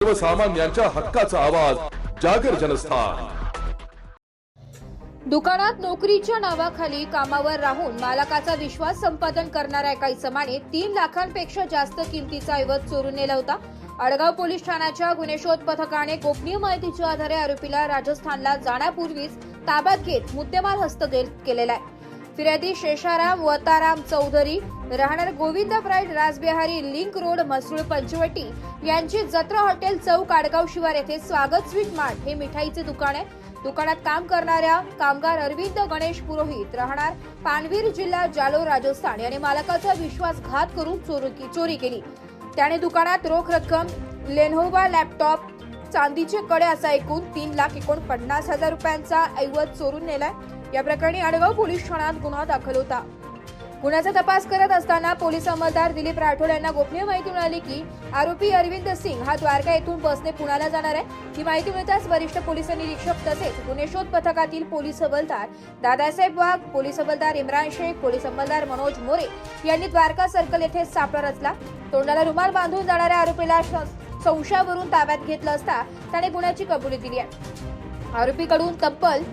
सर्वसामान्यांच्या हक्काचा आवाज जागर जनस्थान। दुकानात नोकरीच्या नावाखाली कामावर राहून मालकाचा विश्वास संपादन करणाऱ्या एका इसमाने 3 लाखांपेक्षा जास्त किमतीचा ऐवज चोरून नेला होता। अडगाव पोलीस ठाण्याच्या गुन्हे शोध पथकाने गोपनीय माहितीच्या आधारे आरोपीला राजस्थानला जाण्यापूर्वीच ताब्यात घेत मुद्देमाल हस्तगत केलेला आहे। फिर्यादी शेषाराम वताराम चौधरी राहणार Govind pride Rajbihari link road Mhasrul Panchavati यांची जत्रा हॉटेल चौक आडगाव शिवार येथे स्वागत स्वीट मार्ट हे मिठाईचे दुकान आहे। दुकानात काम करणाऱ्या कामगार अरविंद गणेश पुरोहित राहणार पानवीर जिल्हा जालोर राजस्थान याने मालकाचा विश्वासघात करून चोरी केली। त्याने दुकानात रोख रक्कम, लेनोवा लॅपटॉप, चांदीचे कडे असा एकूण 3,49,000 रुपयांचा ऐवज चोरून नेलाय। या प्रकरणी अडगाव पोलीस ठाण्यात गुन्हा दाखल होता। गुन्ह्याचा तपास करत असताना पोलीस अंमलदार दिलीप राठोड यांना गोपनीय माहिती मिळाली की आरोपी अरविंद सिंग हा द्वारका येथून बसने पुण्याला जाणार आहे। ही माहिती मिळताच वरिष्ठ पोलीस निरीक्षक तसेच गुन्हे शोध पथकातील पोलीस हवालदार दादासाहेब वाघ, पोलीस हवालदार इम्रान शेख, पोलीस अंमलदार मनोज मोरे यांनी द्वारका सर्कल येथे सापळा रचला। तोंडाला रुमाल बांधून जाणाऱ्या आरोपीला संशयावरून ताब्यात घेतलं असता त्याने गुन्ह्याची कबुली दिली आहे। आरोपीकडून तब्बल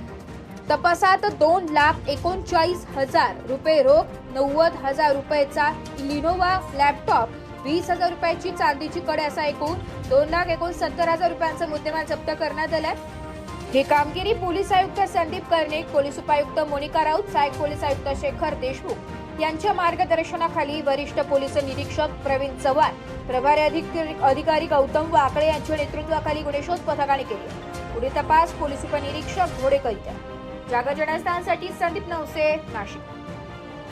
तपासात 2,39,000 रुपये रोख, 90,000 रुपयाचा लिनोवा लॅपटॉप, 20,000 रुपयाची चांदीची कडे असा एकूण 2,69,000 रुपयांचा मुद्देमाल जप्त करण्यात आलाय। ही कामगिरी पोलीस आयुक्त संदीप कर्णिक, पोलीस उपायुक्त मोनिका राऊत, सहाय्यक पोलीस आयुक्त शेखर देशमुख यांच्या मार्गदर्शनाखाली वरिष्ठ पोलीस निरीक्षक प्रवीण चव्हाण, प्रभारी अधिकारी गौतम वाकळे यांच्या नेतृत्वाखाली गुन्हे शोध पथकाने केली। पुढील तपास पोलीस उपनिरीक्षक घोडेकर यांनी। जागर जनस्थानसाठी संदीप नवसे, नाशिक।